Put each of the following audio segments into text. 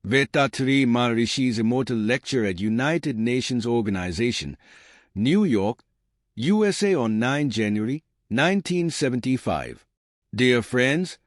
Vethathiri Maharishi's Immortal Lecture at United Nations Organization, New York, U.S.A. on 9 January 1975. Dear friends,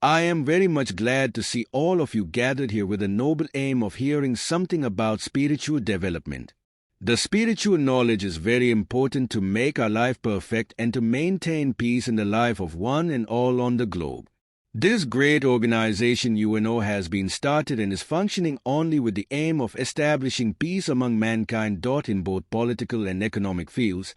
I am very much glad to see all of you gathered here with the noble aim of hearing something about spiritual development. The spiritual knowledge is very important to make our life perfect and to maintain peace in the life of one and all on the globe. This great organization U.N.O has been started and is functioning only with the aim of establishing peace among mankind. In both political and economic fields,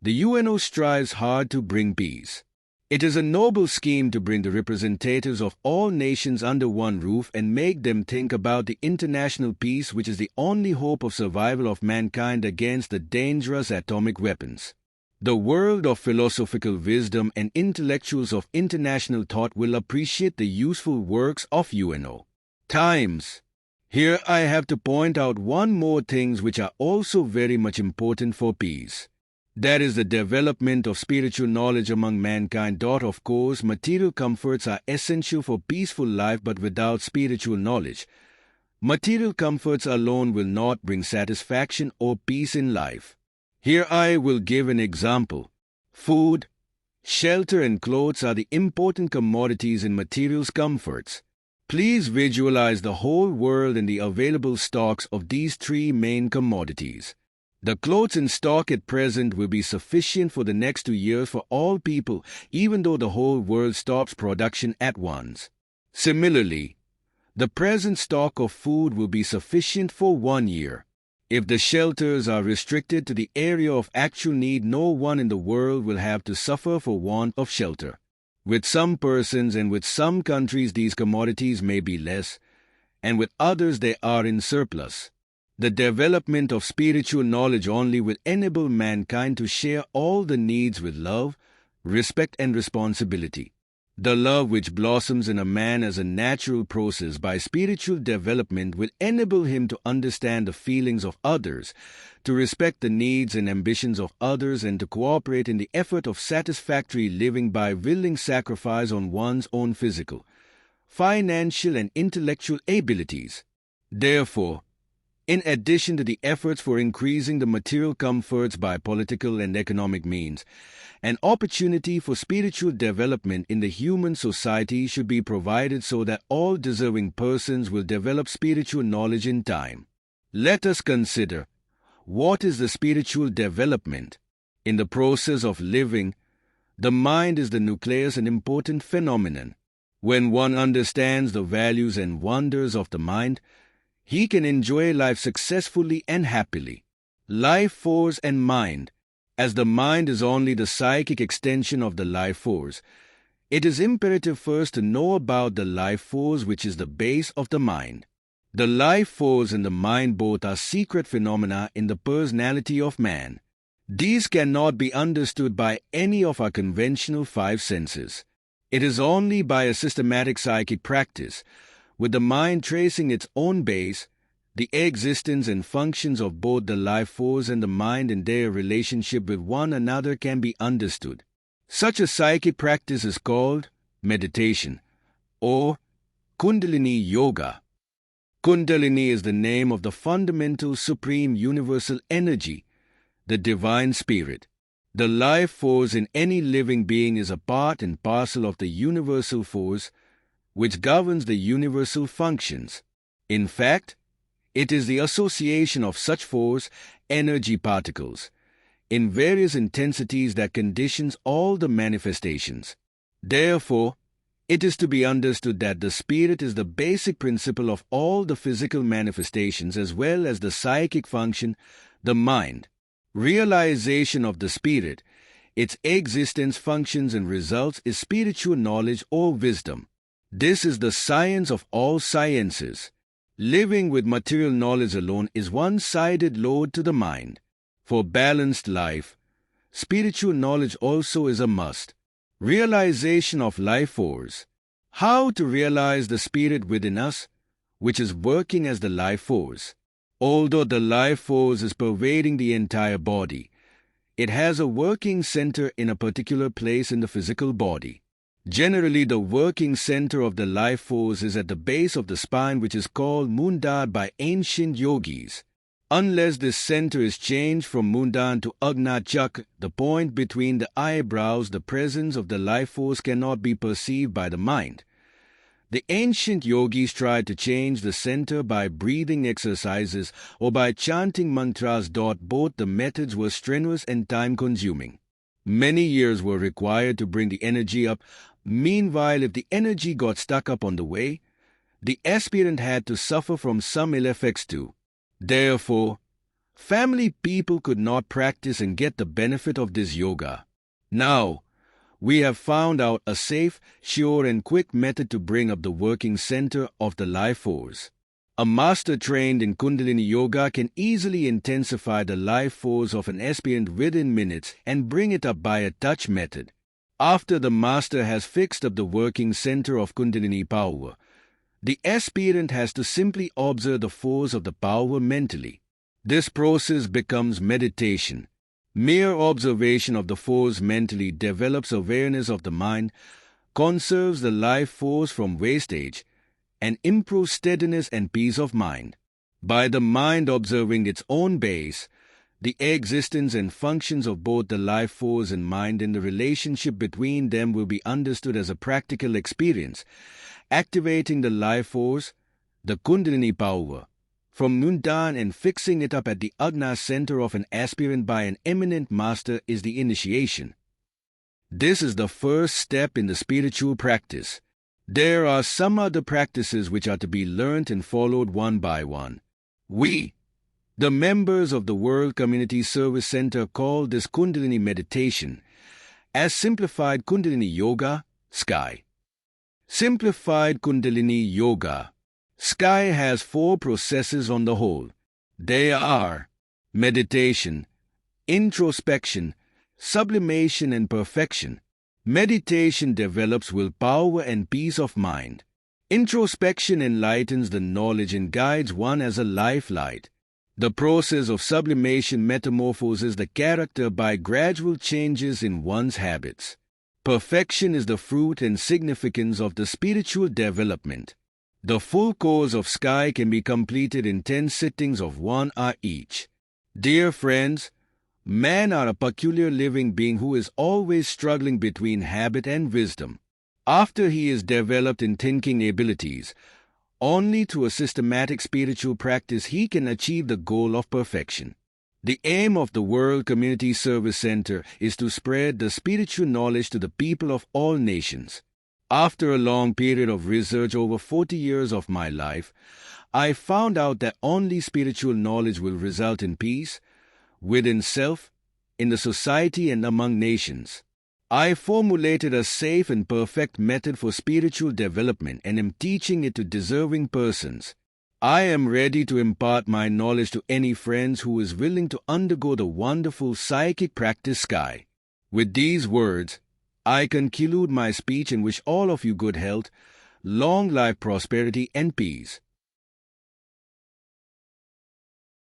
the U.N.O strives hard to bring peace. It is a noble scheme to bring the representatives of all nations under one roof and make them think about the international peace, which is the only hope of survival of mankind against the dangerous atomic weapons. The world of philosophical wisdom and intellectuals of international thought will appreciate the useful works of U.N.O. Times. Here I have to point out one more things which are also very much important for peace. That is the development of spiritual knowledge among mankind. Of course, material comforts are essential for peaceful life, but without spiritual knowledge, material comforts alone will not bring satisfaction or peace in life. Here I will give an example. Food, shelter and clothes are the important commodities in materials comforts. Please visualize the whole world and the available stocks of these three main commodities. The clothes in stock at present will be sufficient for the next 2 years for all people, even though the whole world stops production at once. Similarly, the present stock of food will be sufficient for 1 year. If the shelters are restricted to the area of actual need, no one in the world will have to suffer for want of shelter. With some persons and with some countries these commodities may be less, and with others they are in surplus. The development of spiritual knowledge only will enable mankind to share all the needs with love, respect and responsibility. The love which blossoms in a man as a natural process by spiritual development will enable him to understand the feelings of others, to respect the needs and ambitions of others, and to cooperate in the effort of satisfactory living by willing sacrifice on one's own physical, financial and intellectual abilities. Therefore, in addition to the efforts for increasing the material comforts by political and economic means, an opportunity for spiritual development in the human society should be provided so that all deserving persons will develop spiritual knowledge in time. Let us consider, what is the spiritual development? In the process of living, the mind is the nucleus and important phenomenon. When one understands the values and wonders of the mind, he can enjoy life successfully and happily. Life force and mind. As the mind is only the psychic extension of the life force, it is imperative first to know about the life force, which is the base of the mind. The life force and the mind both are secret phenomena in the personality of man. These cannot be understood by any of our conventional 5 senses. It is only by a systematic psychic practice, with the mind tracing its own base, the existence and functions of both the life force and the mind and their relationship with one another can be understood. Such a psychic practice is called meditation or Kundalini Yoga. Kundalini is the name of the fundamental supreme universal energy, the divine spirit. The life force in any living being is a part and parcel of the universal force which governs the universal functions. In fact, it is the association of such force, energy particles, in various intensities that conditions all the manifestations. Therefore, it is to be understood that the spirit is the basic principle of all the physical manifestations as well as the psychic function, the mind. Realization of the spirit, its existence, functions and results is spiritual knowledge or wisdom. This is the science of all sciences. Living with material knowledge alone is one-sided load to the mind. For balanced life, spiritual knowledge also is a must. Realization of life force. How to realize the spirit within us, which is working as the life force. Although the life force is pervading the entire body, it has a working center in a particular place in the physical body. Generally, the working center of the life force is at the base of the spine, which is called Mundad by ancient yogis. Unless this center is changed from Mundan to Agna Chakra, the point between the eyebrows, the presence of the life force cannot be perceived by the mind. The ancient yogis tried to change the center by breathing exercises or by chanting mantras. Both the methods were strenuous and time-consuming. Many years were required to bring the energy up. Meanwhile, if the energy got stuck up on the way, the aspirant had to suffer from some ill effects too. Therefore, family people could not practice and get the benefit of this yoga. Now, we have found out a safe, sure and quick method to bring up the working center of the life force. A master trained in Kundalini Yoga can easily intensify the life force of an aspirant within minutes and bring it up by a touch method. After the master has fixed up the working center of Kundalini power, the aspirant has to simply observe the force of the power mentally. This process becomes meditation. Mere observation of the force mentally develops awareness of the mind, conserves the life force from wastage, and improves steadiness and peace of mind. By the mind observing its own base, the existence and functions of both the life force and mind and the relationship between them will be understood as a practical experience. Activating the life force, the Kundalini power, from Mundan and fixing it up at the Agna center of an aspirant by an eminent master is the initiation. This is the first step in the spiritual practice. There are some other practices which are to be learnt and followed one by one. We, the members of the World Community Service Center, call this Kundalini meditation as Simplified Kundalini Yoga, SKY. Simplified Kundalini Yoga, SKY has 4 processes on the whole. They are meditation, introspection, sublimation and perfection. Meditation develops willpower and peace of mind. Introspection enlightens the knowledge and guides one as a life light. The process of sublimation metamorphoses the character by gradual changes in one's habits. Perfection is the fruit and significance of the spiritual development. The full course of SKY can be completed in 10 sittings of 1 hour each. Dear friends, man are a peculiar living being who is always struggling between habit and wisdom. After he is developed in thinking abilities, only through a systematic spiritual practice he can achieve the goal of perfection. The aim of the World Community Service Center is to spread the spiritual knowledge to the people of all nations. After a long period of research over 40 years of my life, I found out that only spiritual knowledge will result in peace, within self, in the society and among nations. I formulated a safe and perfect method for spiritual development and am teaching it to deserving persons. I am ready to impart my knowledge to any friends who is willing to undergo the wonderful psychic practice SKY. With these words, I conclude my speech and wish all of you good health, long life, prosperity and peace.